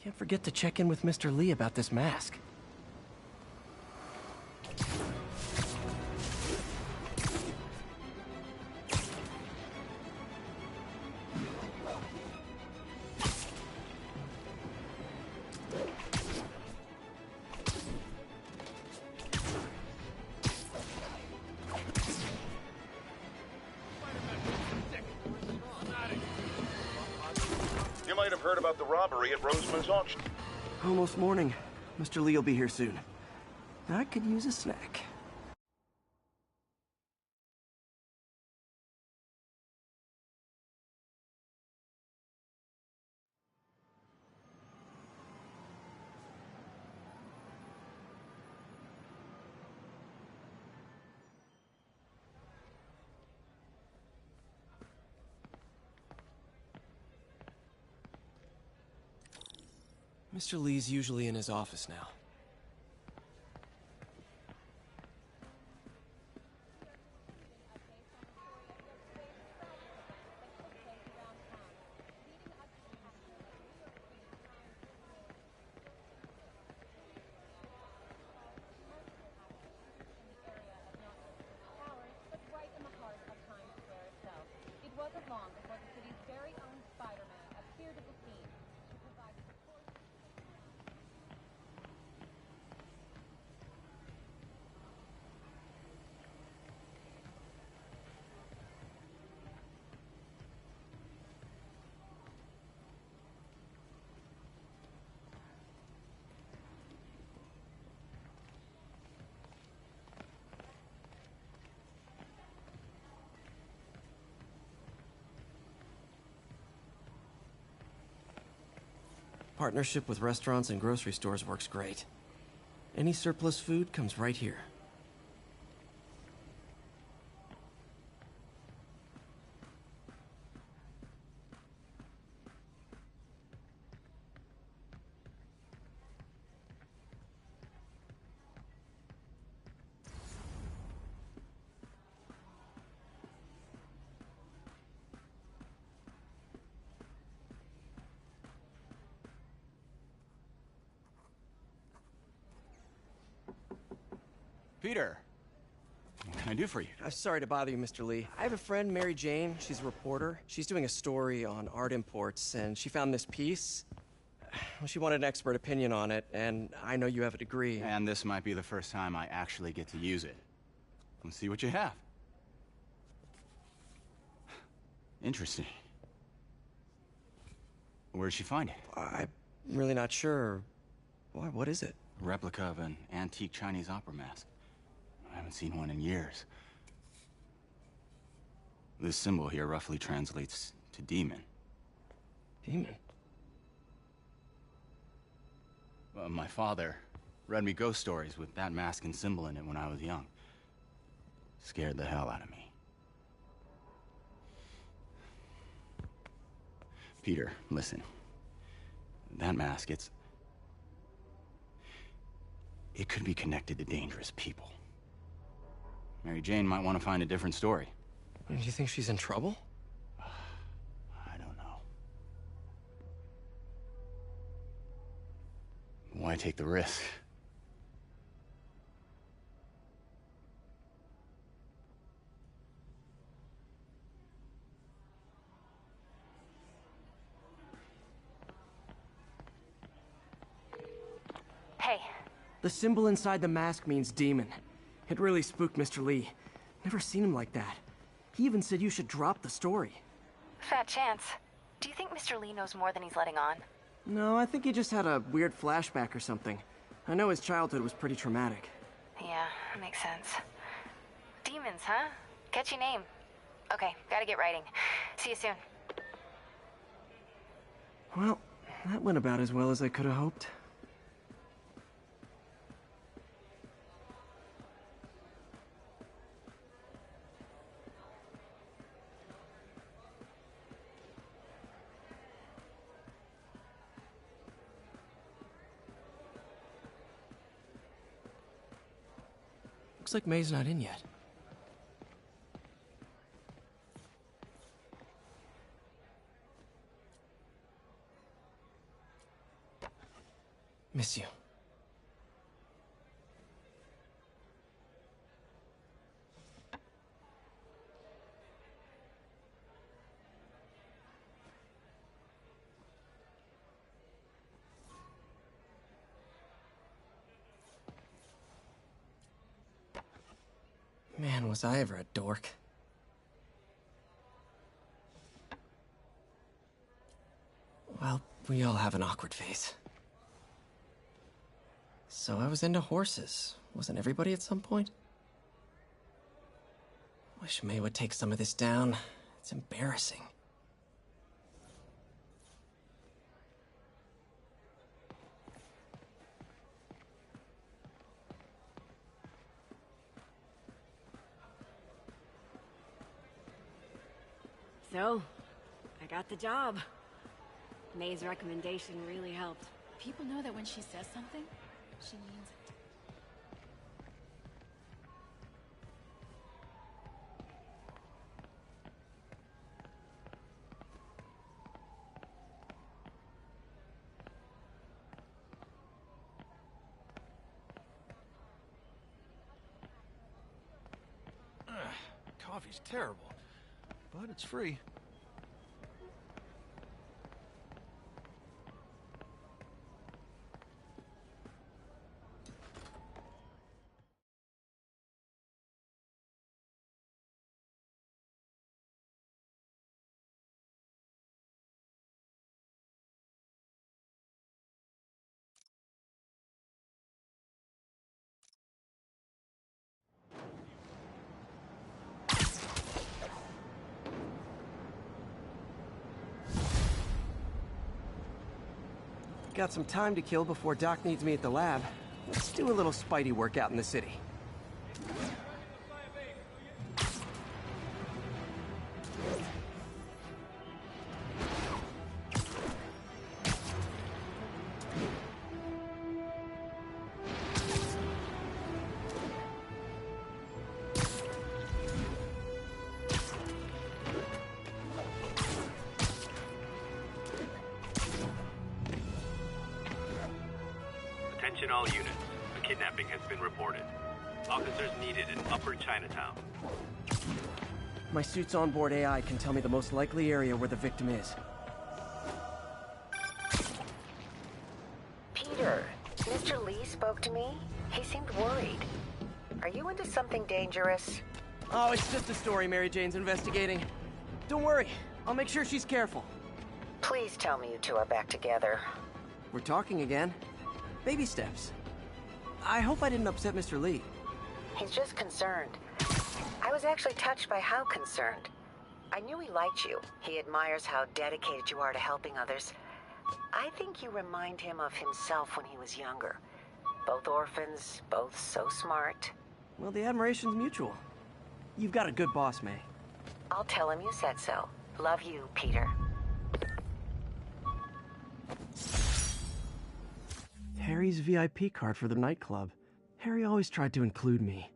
Can't forget to check in with Mr. Lee about this mask. You might have heard about the robbery at Roseman's auction. Almost morning. Mr. Lee will be here soon. I could use a snack. Mr. Lee's usually in his office now. It wasn't long before the city's very own Spoder-Man appeared at the scene to provide support. Partnership with restaurants and grocery stores works great. Any surplus food comes right here. Peter, what can I do for you? Sorry to bother you, Mr. Lee. I have a friend, Mary Jane. She's a reporter. She's doing a story on art imports, and she found this piece. Well, she wanted an expert opinion on it, and I know you have a degree. And this might be the first time I actually get to use it. Let's see what you have. Interesting. Where did she find it? I'm really not sure. Why, what is it? A replica of an antique Chinese opera mask. I haven't seen one in years. This symbol here roughly translates to demon. Demon? My father read me ghost stories with that mask and symbol in it when I was young. Scared the hell out of me. Peter, listen. That mask, it could be connected to dangerous people. Mary Jane might want to find a different story. Do you think she's in trouble? I don't know. Why take the risk? Hey. The symbol inside the mask means demon. It really spooked Mr. Lee. Never seen him like that. He even said you should drop the story. Fat chance. Do you think Mr. Lee knows more than he's letting on? No, I think he just had a weird flashback or something. I know his childhood was pretty traumatic. Yeah, makes sense. Demons, huh? Catchy name. Okay, gotta get writing. See you soon. Well, that went about as well as I could have hoped. Looks like May's not in yet. Miss you. Man, was I ever a dork. Well, we all have an awkward phase. So I was into horses. Wasn't everybody at some point? Wish May would take some of this down. It's embarrassing. So, I got the job. May's recommendation really helped. People know that when she says something, she means it. Coffee's terrible, but it's free. Got some time to kill before Doc needs me at the lab. Let's do a little Spidey work out in the city. Attention all units. A kidnapping has been reported. Officers needed in Upper Chinatown. My suit's onboard AI can tell me the most likely area where the victim is. Peter, Mr. Lee spoke to me. He seemed worried. Are you into something dangerous? Oh, it's just a story Mary Jane's investigating. Don't worry, I'll make sure she's careful. Please tell me you two are back together. We're talking again. Baby steps. I hope I didn't upset Mr. Lee. He's just concerned. I was actually touched by how concerned. I knew he liked you. He admires how dedicated you are to helping others. I think you remind him of himself when he was younger. Both orphans, both so smart. Well, the admiration's mutual. You've got a good boss, May. I'll tell him you said so. Love you, Peter. Harry's VIP card for the nightclub. Harry always tried to include me.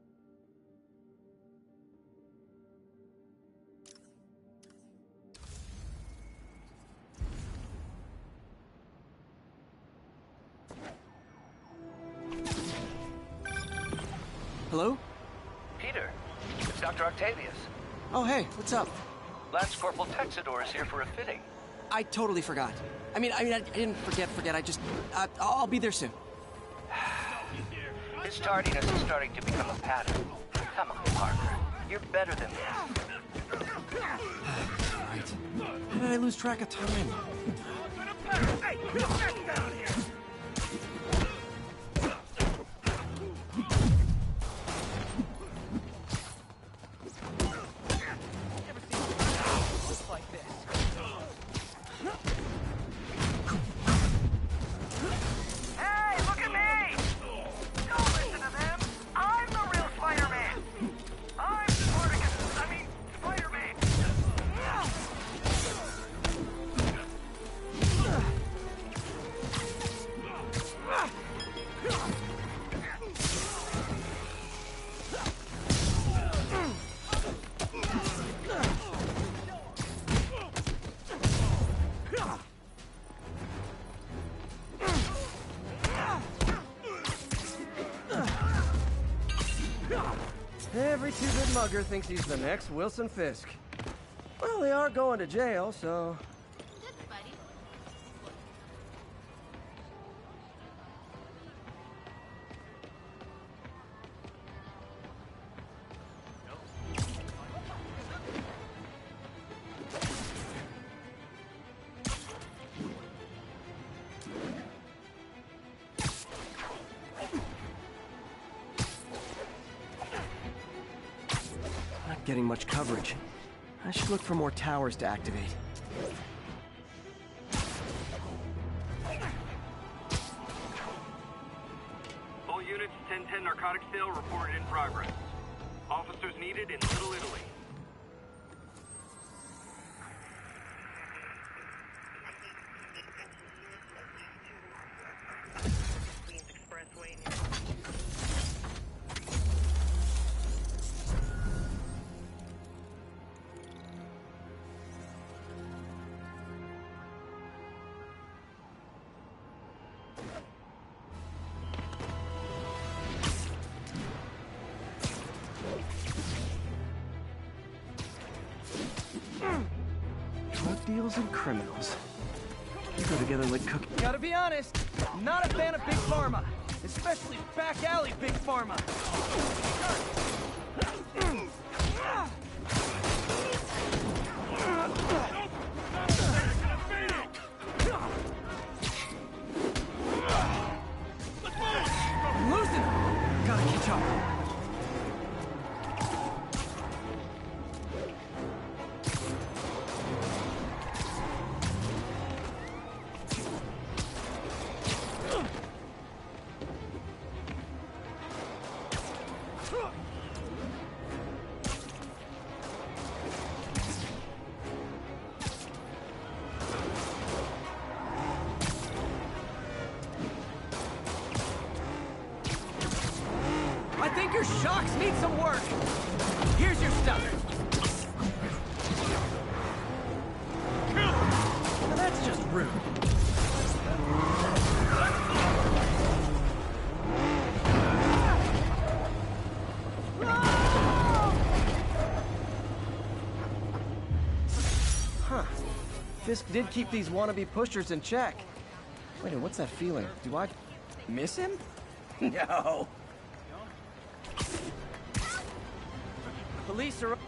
Hello? Peter, it's Dr. Octavius. Oh, hey, what's up? Lance Corporal Texador is here for a fitting. I totally forgot. I didn't forget. I'll be there soon. His tardiness is starting to become a pattern. Come on, Parker. You're better than this. Right. How did I lose track of time? Hey, get down here! Every two-bit mugger thinks he's the next Wilson Fisk. Well, they are going to jail, so... Not getting much coverage. I should look for more towers to activate. All units, 1010 narcotic sale reported in progress. Officers needed in Little Italy. Drug deals and criminals. They go together like cookies. Gotta be honest, not a fan of Big Pharma. Especially back alley Big Pharma. I'm losing him. Gotta catch up. I think your shocks need some work. Here's your stuff. Now that's just rude. Huh. Fisk did keep these wannabe pushers in check. Wait, what's that feeling? Do I miss him? No. Police are...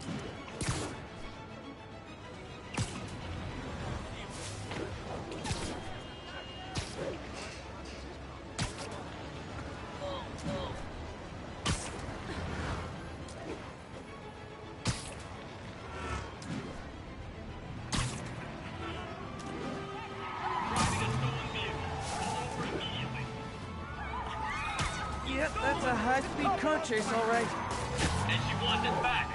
Yep, that's a high-speed car chase, all right. And she wants it back.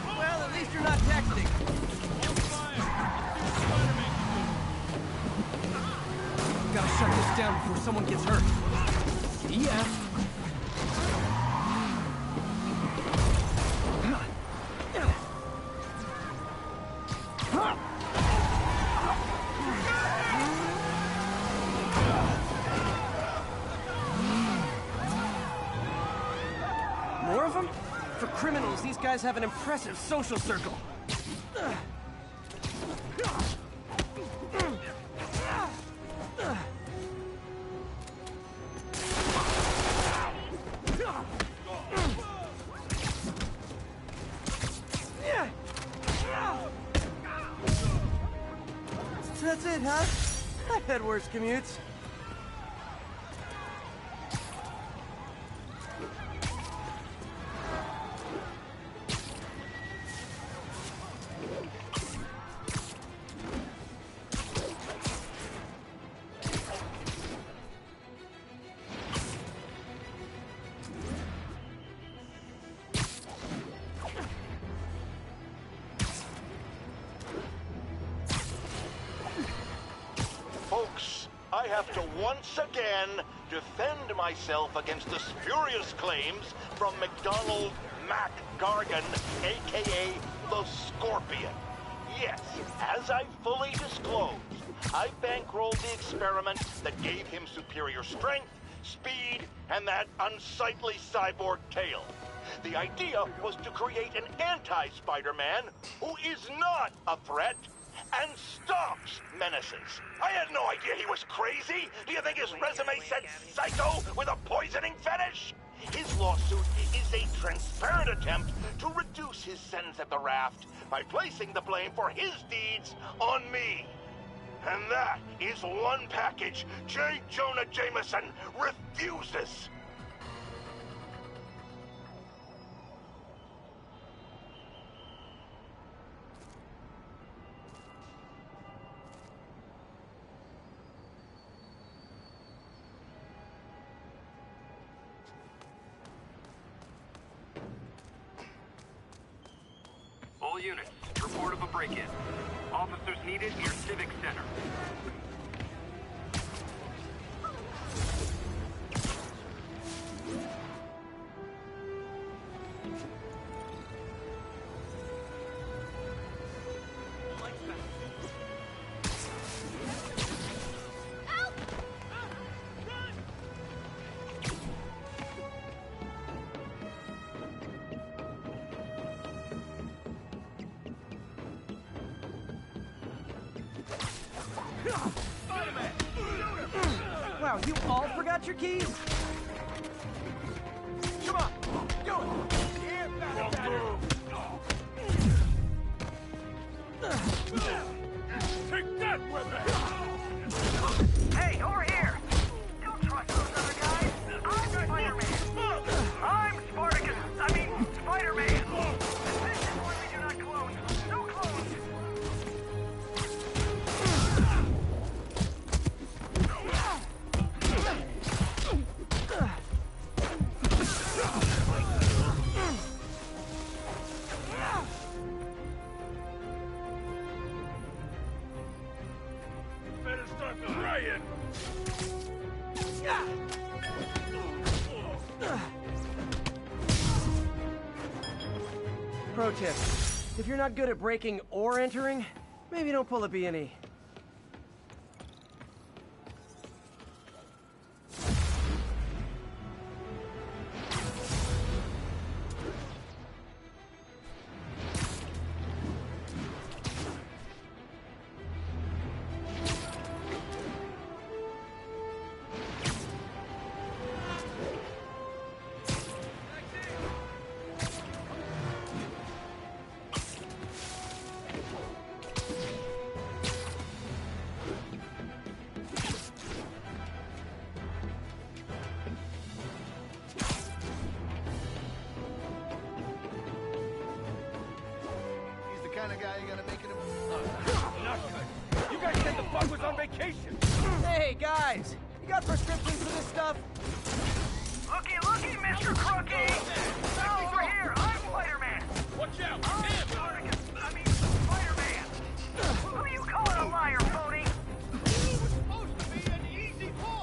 Well, at least you're not texting. Gotta shut this down before someone gets hurt. See ya. More of them? For criminals, these guys have an impressive social circle. That's it, huh? I've had worse commutes. Folks, I have to once again defend myself against the spurious claims from McDonald Mac Gargan, a.k.a. the Scorpion. Yes, as I fully disclosed, I bankrolled the experiment that gave him superior strength, speed, and that unsightly cyborg tail. The idea was to create an anti-Spider-Man who is not a threat and stops menaces. I had no idea he was crazy. Do you think his resume said psycho with a poisoning fetish? His lawsuit is a transparent attempt to reduce his sentence at the raft by placing the blame for his deeds on me. And that is one package J. Jonah Jameson refuses. All units, report of a break-in. Officers needed near Civic Center. Wow, you all forgot your keys? Come on, do it! Take that, weapon! Hey, over here! Don't trust those other guys. I'm Spider-Man. I'm Spartacus. Spider-Man. This is why we do not close. No close. Better start praying! Pro tip, if you're not good at breaking or entering, maybe don't pull a B&E. Kind of guy you're gonna make it Not good. You guys said the bug was on vacation! Hey, guys! You got prescriptions for this stuff? Looky, looky, Mr. Crookie! Now over here, I'm Spider-Man! Watch out! I'm Spartacus! Spider-Man! Who you calling a liar, phony? It was supposed to be an easy pull!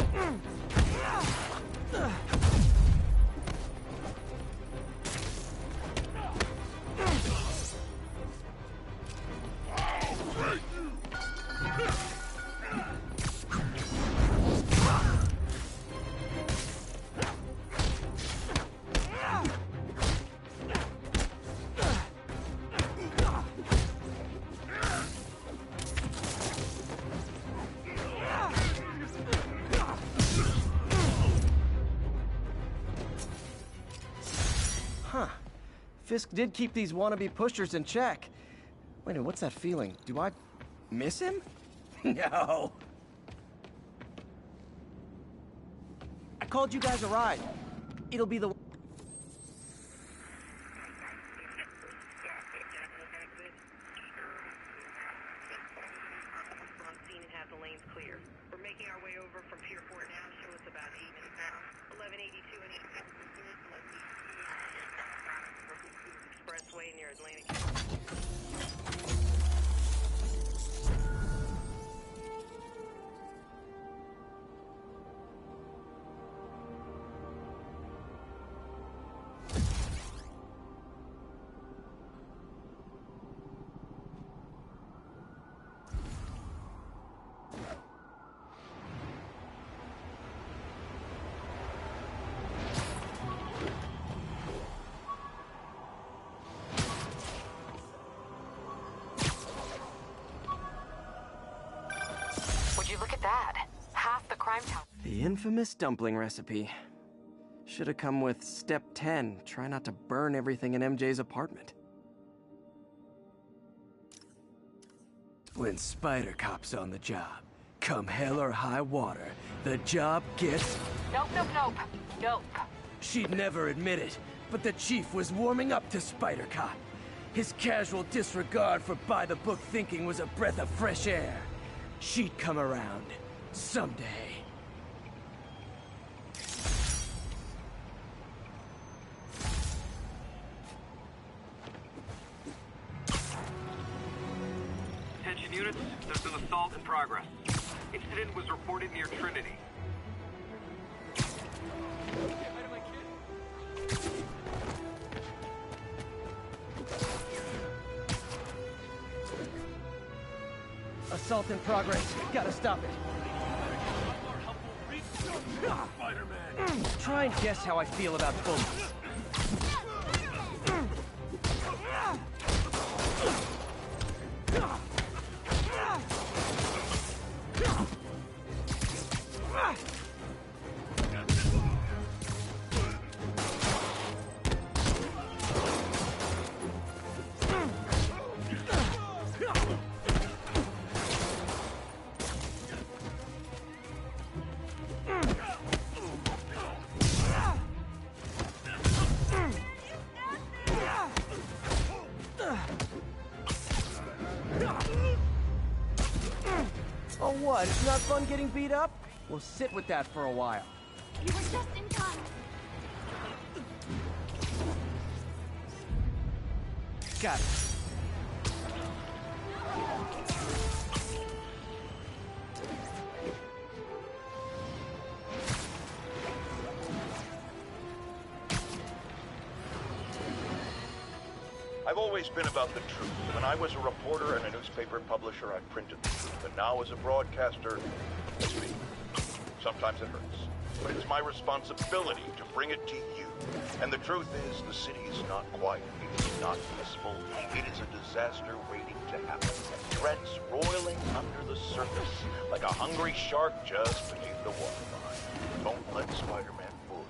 Huh. Fisk did keep these wannabe pushers in check. Wait a minute, what's that feeling? Do I miss him? No. I called you guys a ride. It'll be the... Expressway near Atlantic. bad. Half the crime town. The infamous dumpling recipe. Should have come with step 10. Try not to burn everything in MJ's apartment. When Spider Cop's on the job, come hell or high water, the job gets... Nope, nope, nope. Nope. She'd never admit it, but the chief was warming up to Spider Cop. His casual disregard for by-the-book thinking was a breath of fresh air. She'd come around. Someday. Attention units, there's an assault in progress. Incident was reported near Trinity. Assault in progress. Gotta stop it. Spider-Man! Try and guess how I feel about bullets. Oh what, it's not fun getting beat up? We'll sit with that for a while. You were just in time. Got it. I've always been about the truth. When I was a reporter and a newspaper publisher, I printed the truth. But now as a broadcaster, I speak. Sometimes it hurts. But it's my responsibility to bring it to you. And the truth is, the city is not quiet. It is not peaceful. It is a disaster waiting to happen. Threats roiling under the surface, like a hungry shark just beneath the waterline. Don't let Spider-Man fool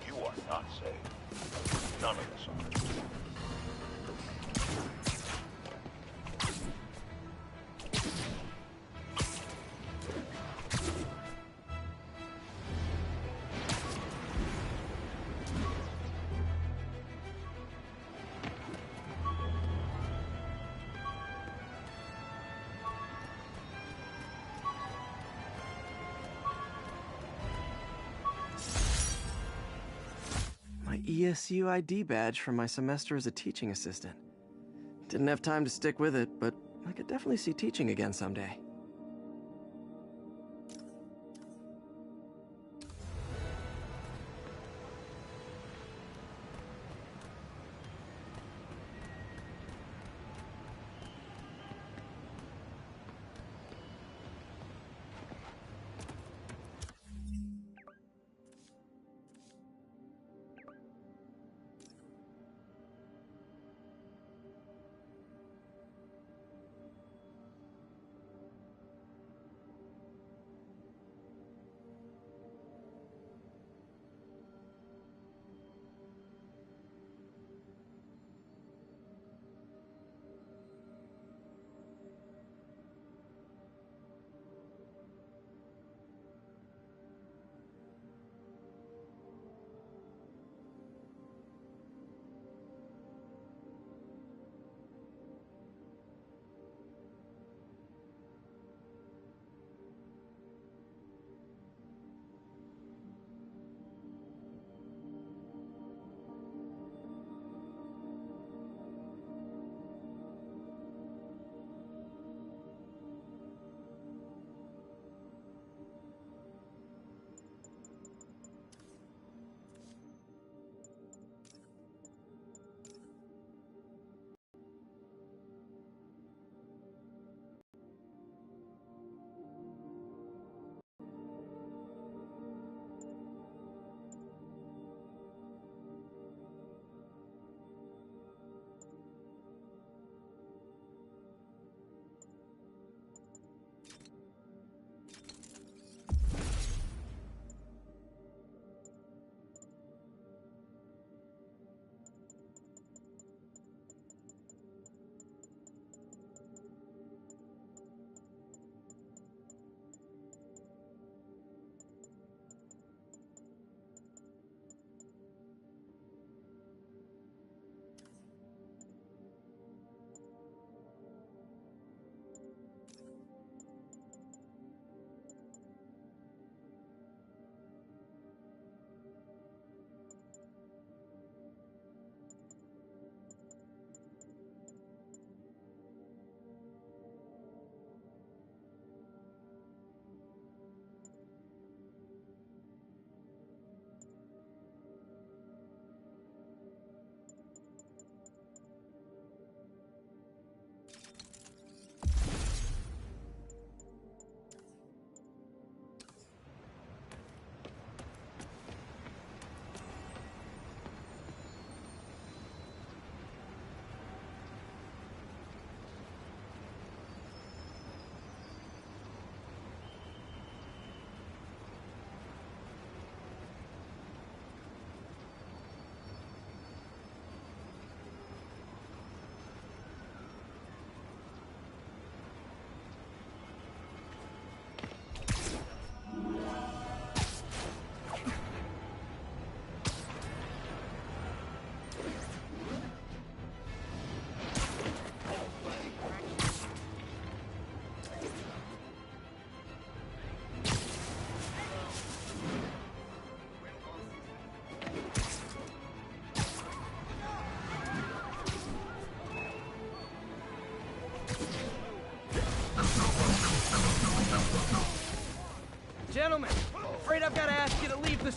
you. You are not safe. None of us are. ESU ID badge from my semester as a teaching assistant. Didn't have time to stick with it, but I could definitely see teaching again someday.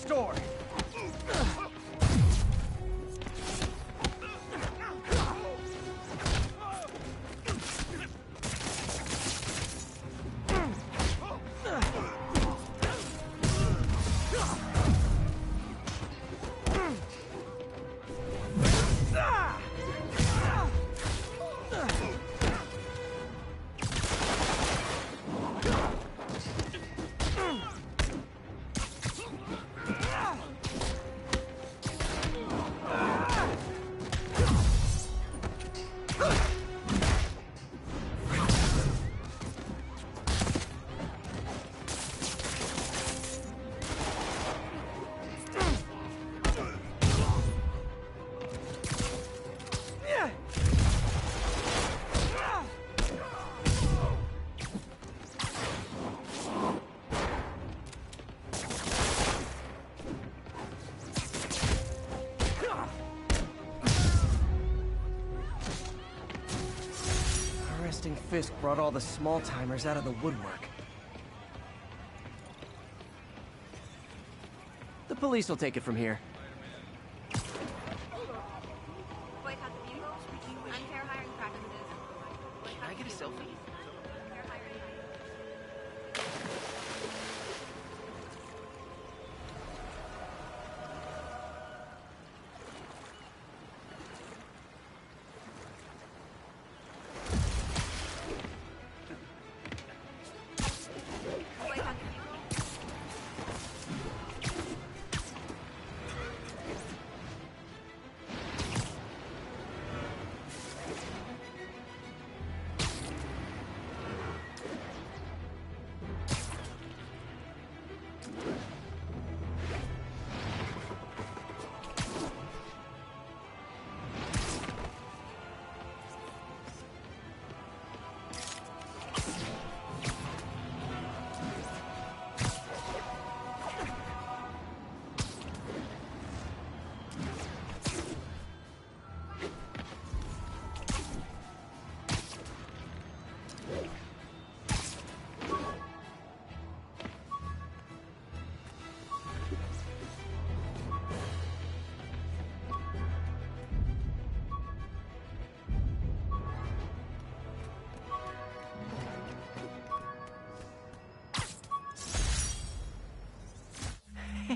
store. Fisk brought all the small-timers out of the woodwork. The police will take it from here. Boycott the beauty. Unfair hiring practices. Can I get a selfie? Unfair hiring.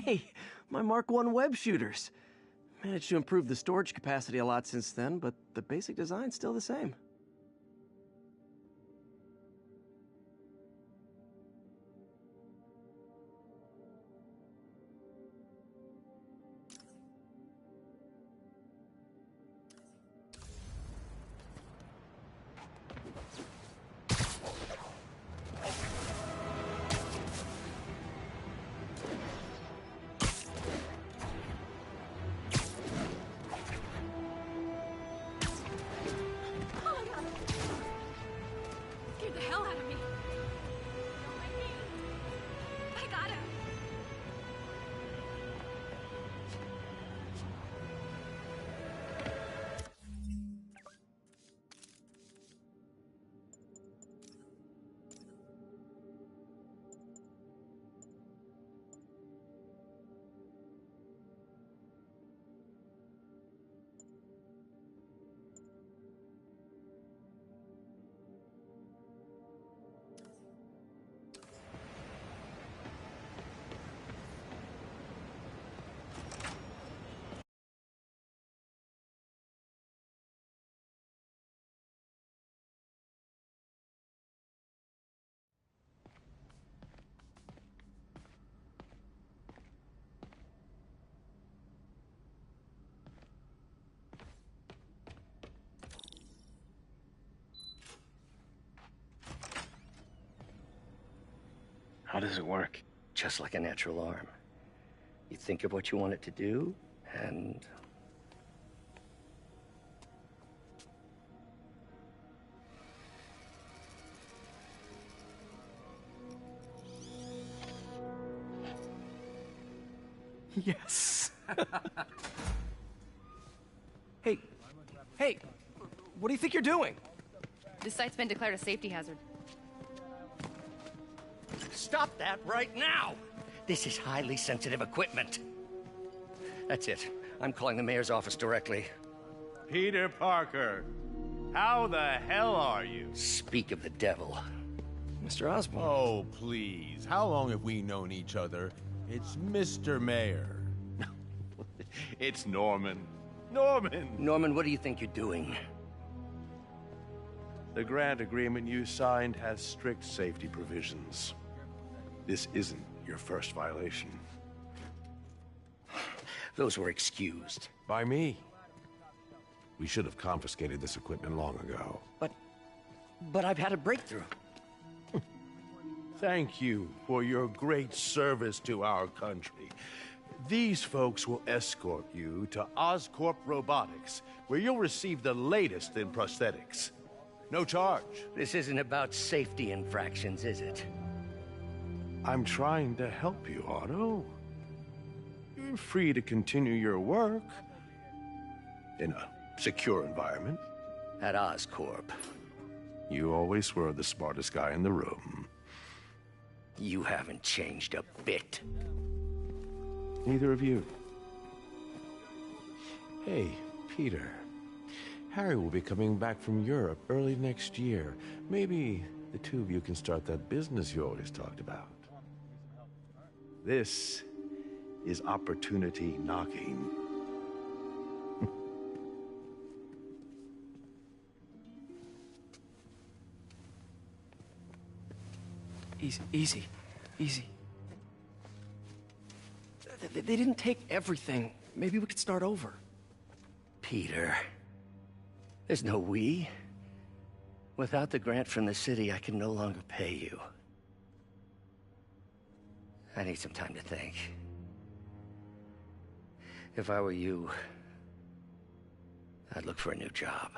Hey, my Mark I web shooters. Managed to improve the storage capacity a lot since then, but the basic design's still the same. Scared the hell out of me. I got him. How does it work? Just like a natural arm. You think of what you want it to do, and... Yes. Hey, what do you think you're doing? This site's been declared a safety hazard. Stop that right now! This is highly sensitive equipment. That's it. I'm calling the mayor's office directly. Peter Parker, how the hell are you? Speak of the devil. Mr. Osborn. Oh, please. How long have we known each other? It's Mr. Mayor. It's Norman. Norman! Norman, what do you think you're doing? The grant agreement you signed has strict safety provisions. This isn't your first violation. Those were excused. By me. We should have confiscated this equipment long ago. But I've had a breakthrough. Thank you for your great service to our country. These folks will escort you to Oscorp Robotics, where you'll receive the latest in prosthetics. No charge. This isn't about safety infractions, is it? I'm trying to help you, Otto. You're free to continue your work in a secure environment. At Oscorp. You always were the smartest guy in the room. You haven't changed a bit. Neither of you. Hey, Peter. Harry will be coming back from Europe early next year. Maybe the two of you can start that business you always talked about. This is opportunity knocking. Easy. They didn't take everything. Maybe we could start over. Peter, there's no we. Without the grant from the city, I can no longer pay you. I need some time to think. If I were you, I'd look for a new job.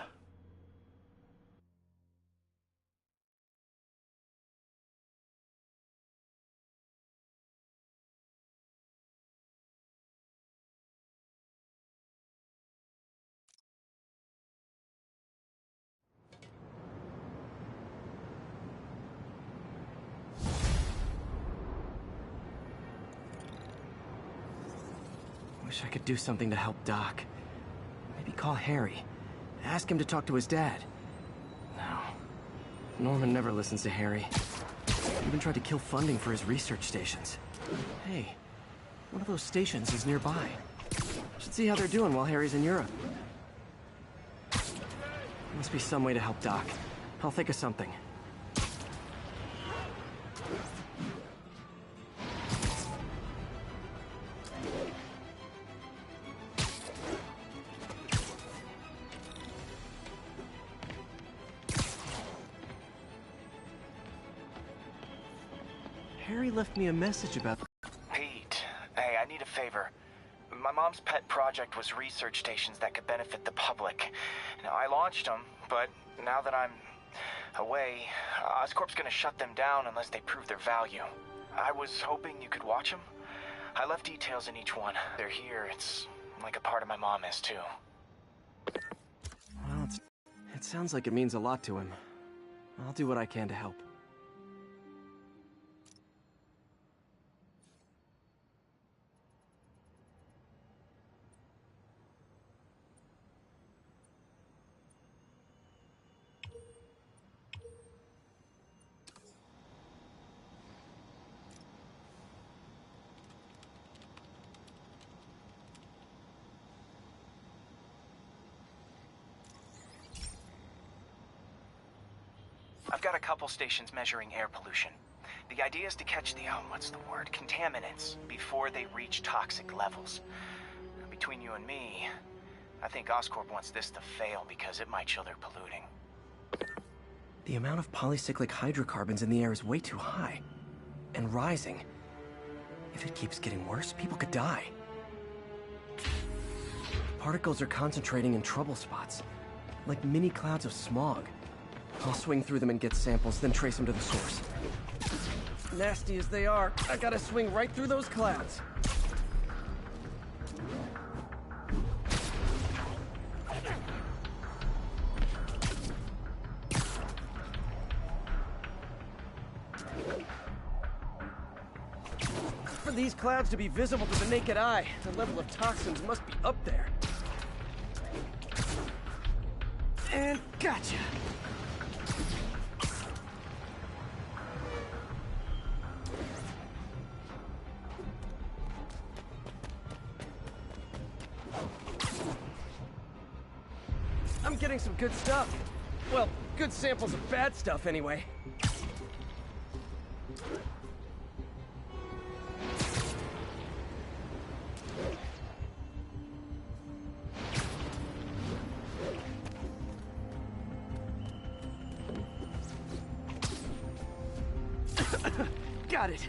Wish I could do something to help Doc. Maybe call Harry. Ask him to talk to his dad. No. Norman never listens to Harry. Even tried to kill funding for his research stations. Hey, one of those stations is nearby. Should see how they're doing while Harry's in Europe. Must be some way to help Doc. I'll think of something. Harry left me a message about... Pete, hey, I need a favor. My mom's pet project was research stations that could benefit the public. Now, I launched them, but now that I'm away, Oscorp's gonna shut them down unless they prove their value. I was hoping you could watch them. I left details in each one. They're here. It's like a part of my mom is, too. Well, it sounds like it means a lot to him. I'll do what I can to help. I've got a couple stations measuring air pollution. The idea is to catch the, contaminants before they reach toxic levels. Between you and me, I think Oscorp wants this to fail because it might show they're polluting. The amount of polycyclic hydrocarbons in the air is way too high. And rising. If it keeps getting worse, people could die. Particles are concentrating in trouble spots, like mini clouds of smog. I'll swing through them and get samples, then trace them to the source. Nasty as they are, I gotta swing right through those clouds. For these clouds to be visible to the naked eye, the level of toxins must be up there. And gotcha! I'm getting some good stuff. Well, good samples of bad stuff anyway. Got it.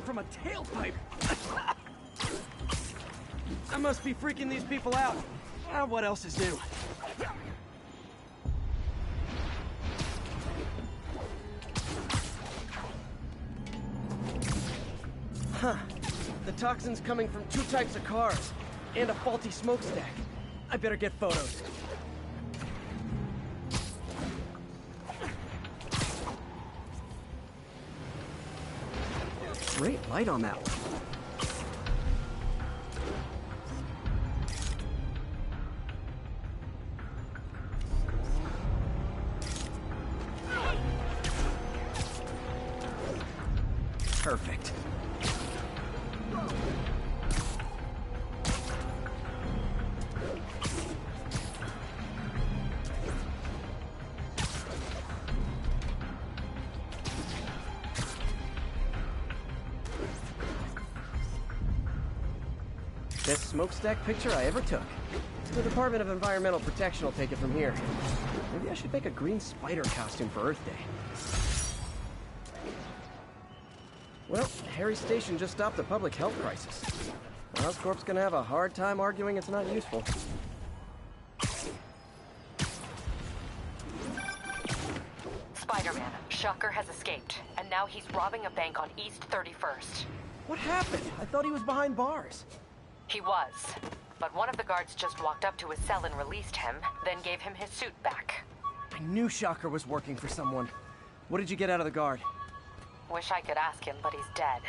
From a tailpipe. I must be freaking these people out. What else is new? Huh. The toxin's coming from 2 types of cars and a faulty smokestack. I better get photos. Great light on that one. Perfect. Best smokestack picture I ever took. The Department of Environmental Protection will take it from here. Maybe I should make a green spider costume for Earth Day. Well, Harry's station just stopped a public health crisis. Oscorp's gonna have a hard time arguing it's not useful. Spider-Man, Shocker has escaped, and now he's robbing a bank on East 31st. What happened? I thought he was behind bars. He was, but one of the guards just walked up to his cell and released him, then gave him his suit back. I knew Shocker was working for someone. What did you get out of the guard? Wish I could ask him, but he's dead.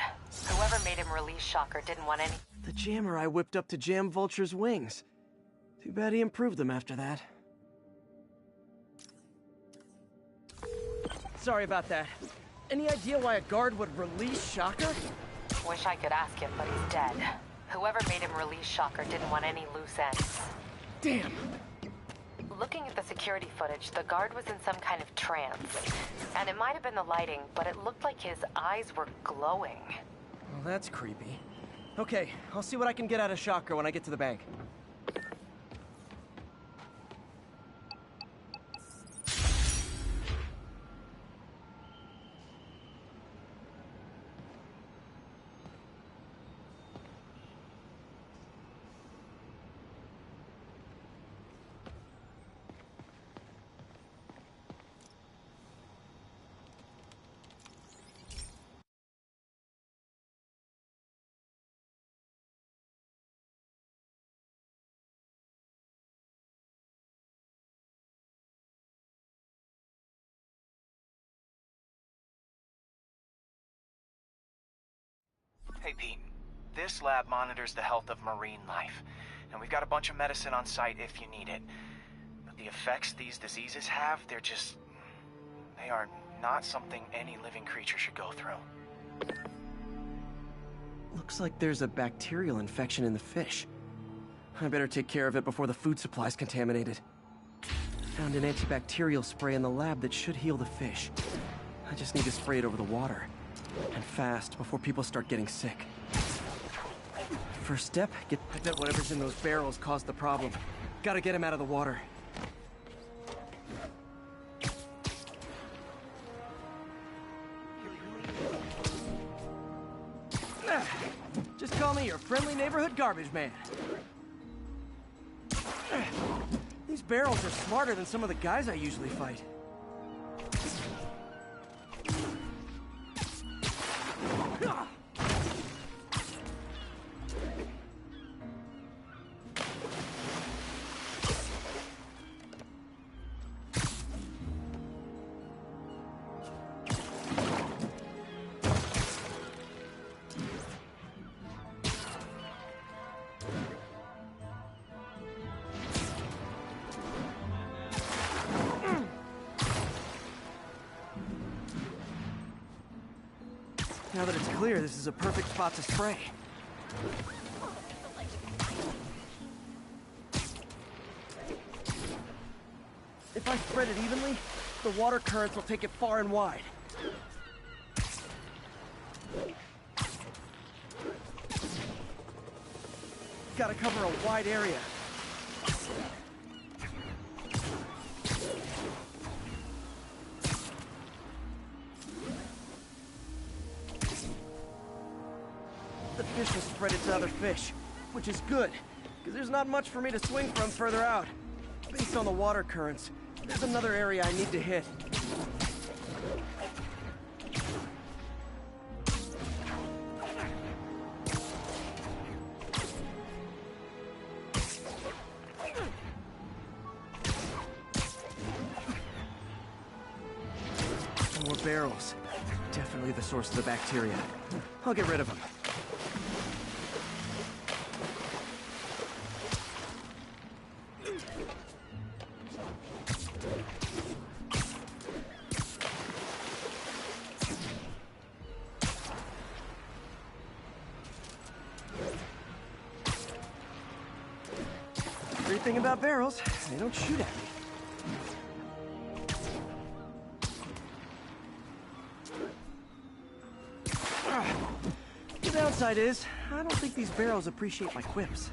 Whoever made him release Shocker didn't want any— The jammer I whipped up to jam Vulture's wings. Too bad he improved them after that. Sorry about that. Any idea why a guard would release Shocker? Wish I could ask him, but he's dead. Whoever made him release Shocker didn't want any loose ends. Damn! Looking at the security footage, the guard was in some kind of trance. And it might have been the lighting, but it looked like his eyes were glowing. Well, that's creepy. Okay, I'll see what I can get out of Shocker when I get to the bank. Hey, Pete. This lab monitors the health of marine life, and we've got a bunch of medicine on site if you need it. But the effects these diseases have, they are not something any living creature should go through. Looks like there's a bacterial infection in the fish. I better take care of it before the food supply's contaminated. Found an antibacterial spray in the lab that should heal the fish. I just need to spray it over the water. And fast, before people start getting sick. First step, I bet whatever's in those barrels caused the problem. Gotta get him out of the water. Just call me your friendly neighborhood garbage man. These barrels are smarter than some of the guys I usually fight. Now that it's clear, this is a perfect spot to spray. If I spread it evenly, the water currents will take it far and wide. Gotta cover a wide area. The fish will spread it to other fish, which is good, because there's not much for me to swing from further out. Based on the water currents, there's another area I need to hit. More barrels. Definitely the source of the bacteria. I'll get rid of them. Great thing about barrels, they don't shoot at me. The downside is, I don't think these barrels appreciate my quips.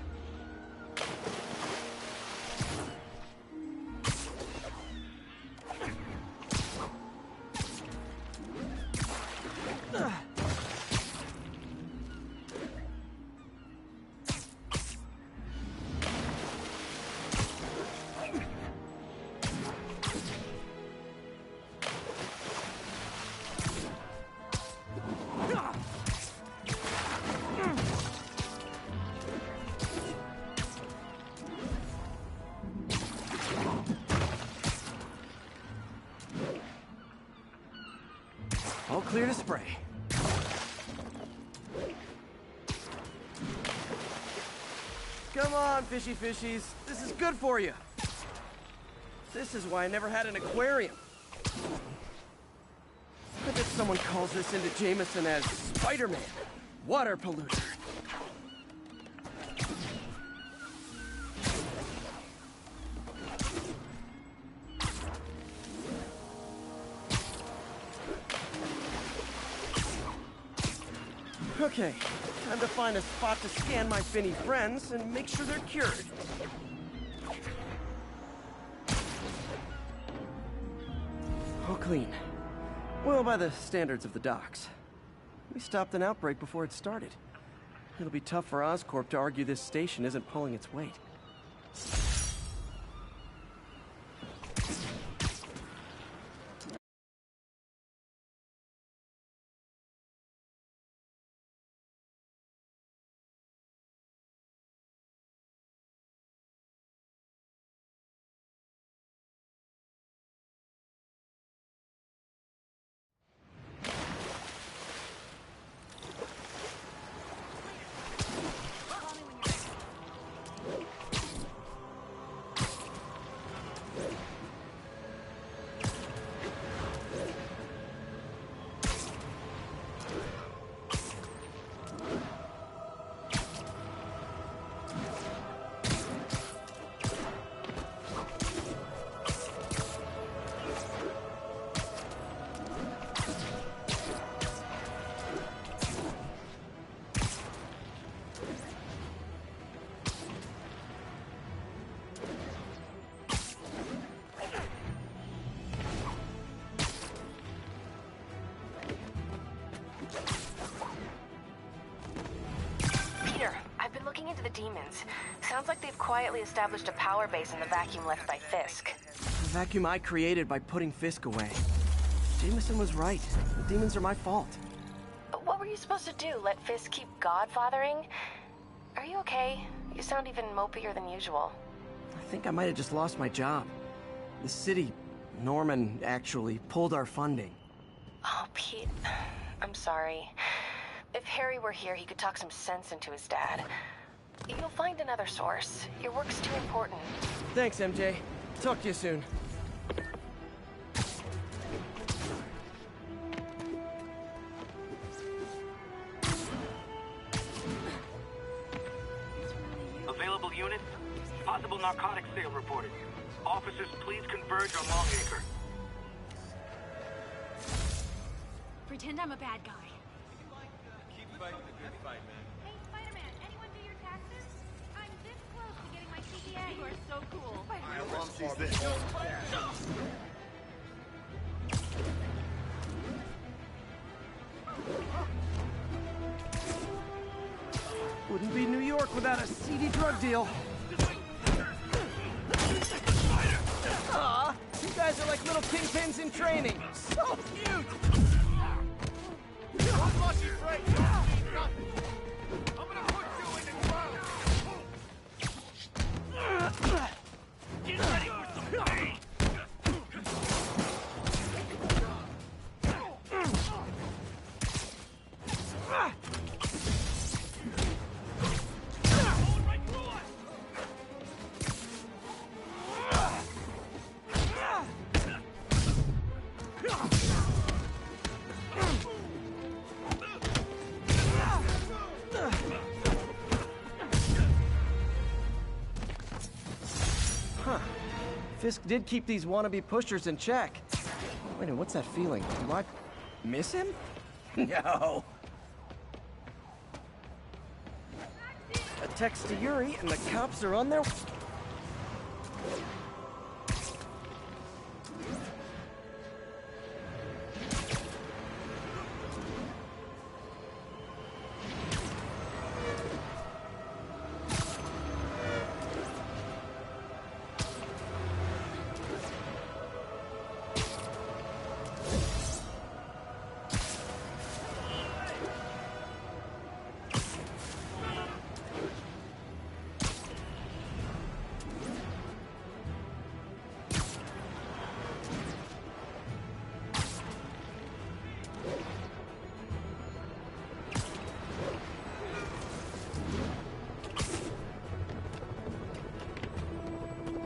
All clear to spray. Come on, fishy fishies. This is good for you. This is why I never had an aquarium. I bet someone calls this into Jameson as Spoder-Man, water polluter. Okay, time to find a spot to scan my finny friends and make sure they're cured. All clean. Well, by the standards of the docks. We stopped an outbreak before it started. It'll be tough for Oscorp to argue this station isn't pulling its weight. Sounds like they've quietly established a power base in the vacuum left by Fisk. The vacuum I created by putting Fisk away. Jameson was right. The demons are my fault. But what were you supposed to do? Let Fisk keep godfathering? Are you okay? You sound even mopier than usual. I think I might have just lost my job. The city, Norman, actually, pulled our funding. Oh, Pete. I'm sorry. If Harry were here, he could talk some sense into his dad. You'll find another source. Your work's too important. Thanks, MJ. Talk to you soon. Available units? Possible narcotics sale reported. Officers, please converge on Longacre. Pretend I'm a bad guy. Keep fighting the good fight, man. Hey, Spider-Man, anyone do your taxes? I'm this close to getting my CPA. You are so cool. Your mom sees this. Wouldn't be New York without a seedy drug deal. Aw, you guys are like little kingpins in training. So cute! Don't rush it, Frank. You don't need nothing. I'm gonna put you in the ground. Get ready for some pain. Fisk did keep these wannabe pushers in check. Wait a minute, what's that feeling? Do I miss him? No. A text to Yuri, and the cops are on their...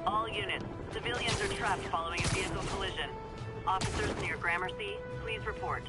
All units, civilians are trapped following a vehicle collision. Officers near Gramercy, please report.